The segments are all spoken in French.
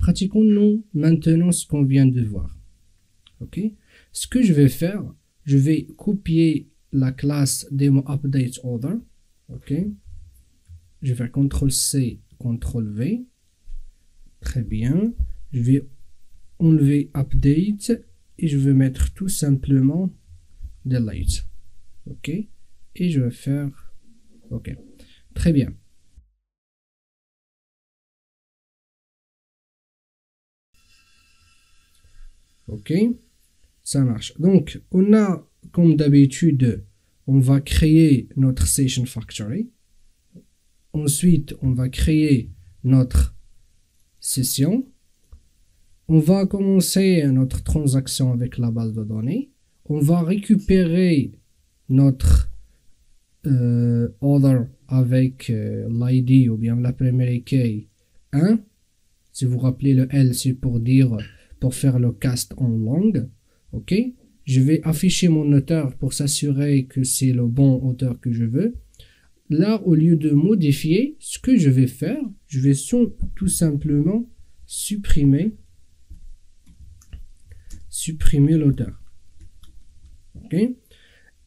Pratiquons-nous maintenant ce qu'on vient de voir. Ok. Ce que je vais faire, je vais copier la classe DemoUpdateOther. Ok. Je vais faire CTRL-C, CTRL-V. Très bien. Je vais enlever Update et je vais mettre tout simplement Delete. Ok. Et je vais faire OK. Très bien. OK. Ça marche. Donc, on a, comme d'habitude, on va créer notre Session Factory. Ensuite, on va créer notre session. On va commencer notre transaction avec la base de données. On va récupérer notre other avec l'ID ou bien la primary key 1. Si vous vous rappelez, le L, c'est pour faire le cast en langue. OK. Je vais afficher mon auteur pour s'assurer que c'est le bon auteur que je veux. Là, au lieu de modifier, ce que je vais faire, je vais tout simplement supprimer l'auteur. OK.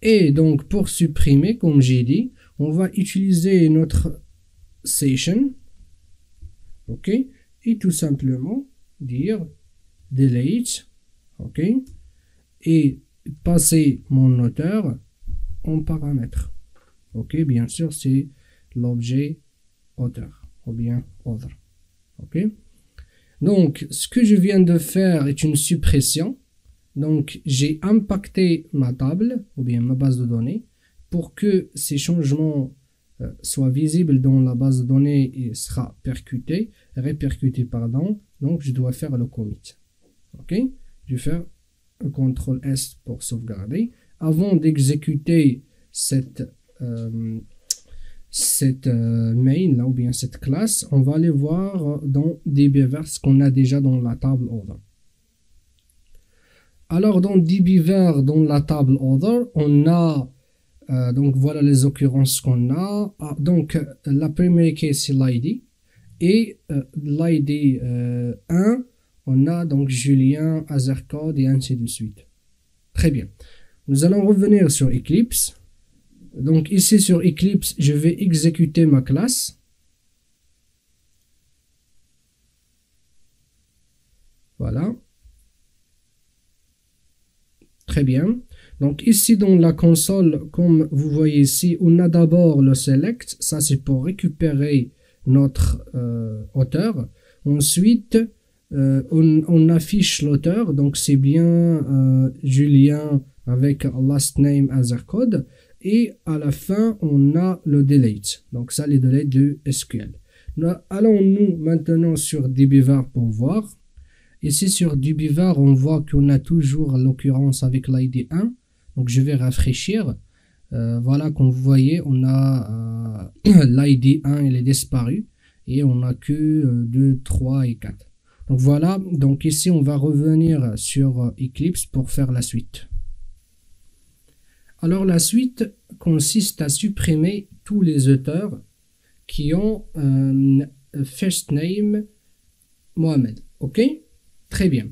Et donc, pour supprimer, comme j'ai dit, on va utiliser notre session. OK. Et tout simplement dire delete. OK. Et passer mon auteur en paramètre. OK. Bien sûr, c'est l'objet auteur ou bien author. OK. Donc, ce que je viens de faire est une suppression. Donc, j'ai impacté ma table ou bien ma base de données pour que ces changements soient visibles dans la base de données et sera répercuté. Donc, je dois faire le commit. OK? Je vais faire un CTRL S pour sauvegarder. Avant d'exécuter cette main là ou bien cette classe, on va aller voir dans dbeaver ce qu'on a déjà dans la table order. Alors dans dbeaver, dans la table order, on a donc voilà les occurrences qu'on a. Donc la première key c'est l'ID et l'ID 1, on a donc Julien, Azercode et ainsi de suite. Très bien. Nous allons revenir sur Eclipse. Donc ici sur Eclipse, je vais exécuter ma classe. Voilà. Très bien. Donc ici dans la console, comme vous voyez ici, on a d'abord le select. Ça c'est pour récupérer notre auteur. Ensuite, on affiche l'auteur. Donc c'est bien Julien avec last name Azercode. Et à la fin, on a le delete. Donc ça, les delays de SQL. Allons-nous maintenant sur dbeaver pour voir. Ici sur dbeaver, on voit qu'on a toujours l'occurrence avec l'ID 1. Donc je vais rafraîchir. Voilà, comme vous voyez, on a l'ID 1, il est disparu. Et on n'a que 2, 3 et 4. Donc voilà, donc ici on va revenir sur Eclipse pour faire la suite. Alors la suite consiste à supprimer tous les auteurs qui ont first name Mohamed. OK? Très bien.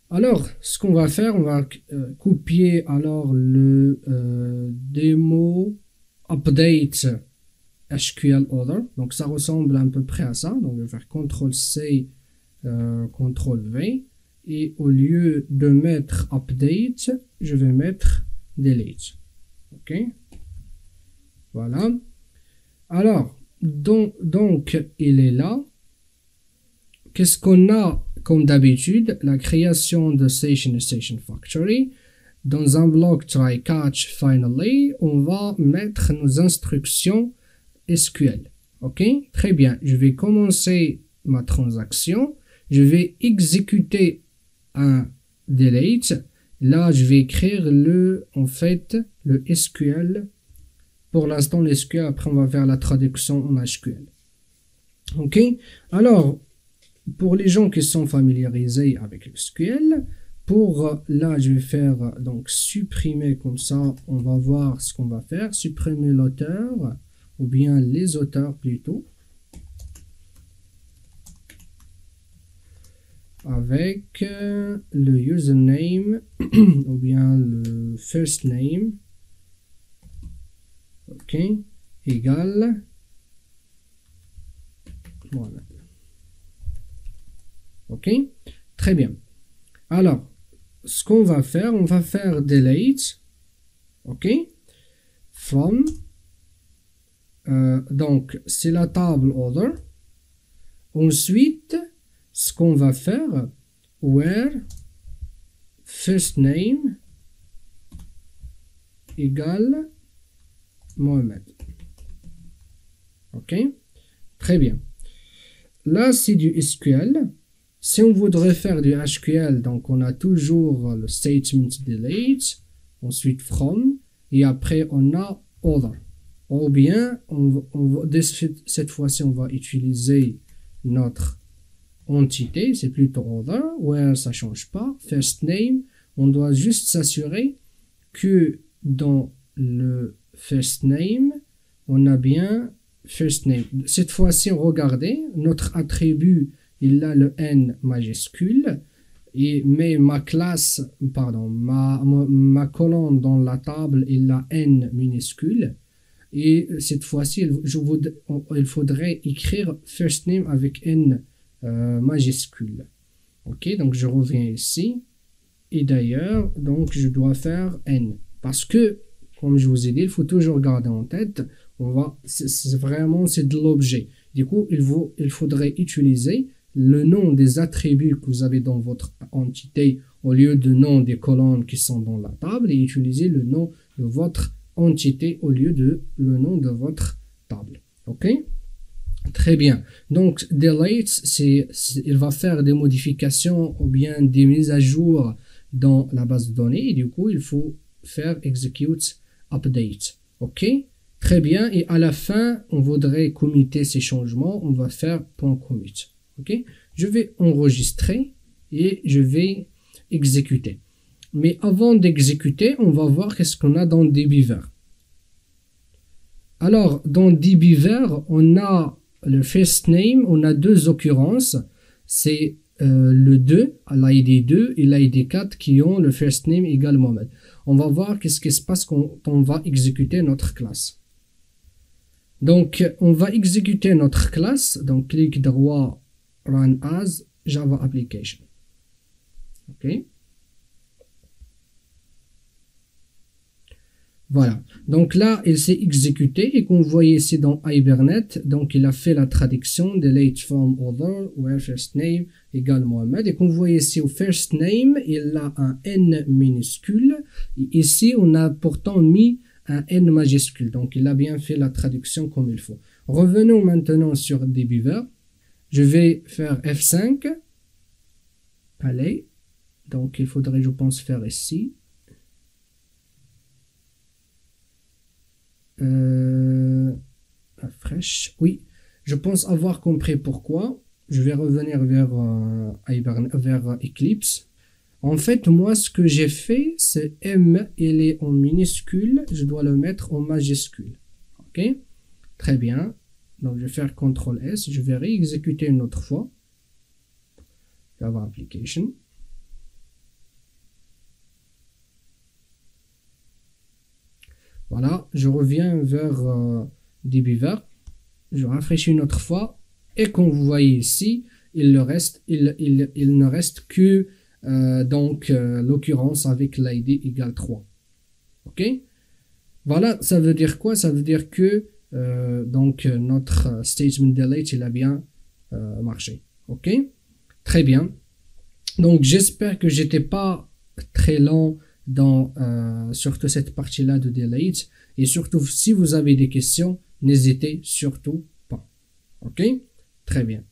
Alors ce qu'on va faire, on va copier alors le demo update SQL order. Donc ça ressemble à peu près à ça. Donc je vais faire CTRL-C, CTRL-V. Et au lieu de mettre update, je vais mettre delete. OK. Voilà. Alors, donc il est là. Qu'est-ce qu'on a comme d'habitude? La création de Session et Session Factory. Dans un bloc try catch finally, on va mettre nos instructions SQL. OK. Très bien. Je vais commencer ma transaction. Je vais exécuter un delete. Là, je vais écrire le SQL. Pour l'instant, le SQL. Après, on va faire la traduction en SQL. OK. Alors, pour les gens qui sont familiarisés avec le SQL, là, je vais faire donc supprimer comme ça. On va voir ce qu'on va faire. Supprimer l'auteur ou bien les auteurs plutôt. avec le username ou bien le first name, ok, égale Mohamed. Ok, très bien. Alors, ce qu'on va faire, on va faire delete, ok, from, donc c'est la table order. Ensuite, ce qu'on va faire, where first name égale Mohamed. Ok, très bien. Là, c'est du SQL. Si on voudrait faire du SQL, donc on a toujours le statement delete, ensuite from, et après on a other. Ou bien, cette fois-ci, on va utiliser notre entité, c'est plutôt other, where ça change pas, first name, on doit juste s'assurer que dans le first name, on a bien first name. Cette fois-ci, regardez, notre attribut, il a le N majuscule, mais ma classe, pardon, ma colonne dans la table, il a N minuscule. Et cette fois-ci, il faudrait écrire first name avec N majuscule. Ok, donc je reviens ici. Et d'ailleurs, donc je dois faire N. Parce que, comme je vous ai dit, il faut toujours garder en tête, c'est de l'objet. Du coup, il faudrait utiliser le nom des attributs que vous avez dans votre entité au lieu de nom des colonnes qui sont dans la table, et utiliser le nom de votre entité au lieu de le nom de votre table. Ok, très bien. Donc delete, il va faire des modifications ou bien des mises à jour dans la base de données, et du coup il faut faire execute update. Ok, très bien. Et à la fin, on voudrait committer ces changements, on va faire .commit. Ok, je vais enregistrer et je vais exécuter. Mais avant d'exécuter, on va voir qu'est-ce qu'on a dans dbeaver. Alors, dans dbeaver, on a le first name, on a deux occurrences. C'est le 2, l'ID 2 et l'ID 4 qui ont le first name égale Mohamed. On va voir qu'est-ce qui se passe quand on va exécuter notre classe. Donc, on va exécuter notre classe. Donc, clic droit, Run as Java Application. Ok. Voilà. Donc là, il s'est exécuté et qu'on voit ici dans Hibernate, donc il a fait la traduction de delete from other where first name égale Mohamed, et qu'on voit ici au first name, il a un N minuscule. Et ici, on a pourtant mis un N majuscule. Donc il a bien fait la traduction comme il faut. Revenons maintenant sur dbeaver. Je vais faire F5. Allez. Donc il faudrait, je pense, faire ici. Fresh. Oui, je pense avoir compris pourquoi. Je vais revenir vers Eclipse. En fait, moi, ce que j'ai fait, c'est M, il est en minuscule, je dois le mettre en majuscule. Ok, très bien. Donc, je vais faire CTRL S, je vais réexécuter une autre fois. Java Application. Voilà, je reviens vers dbeaver. Je rafraîchis une autre fois. Et comme vous voyez ici, il ne reste que l'occurrence avec l'ID égale 3. Ok. Voilà, ça veut dire quoi? Ça veut dire que notre statement delete, il a bien marché. Ok. Très bien. Donc j'espère que j'étais pas très lent dans surtout cette partie-là de delete. Et surtout, si vous avez des questions, n'hésitez surtout pas. Ok? Très bien.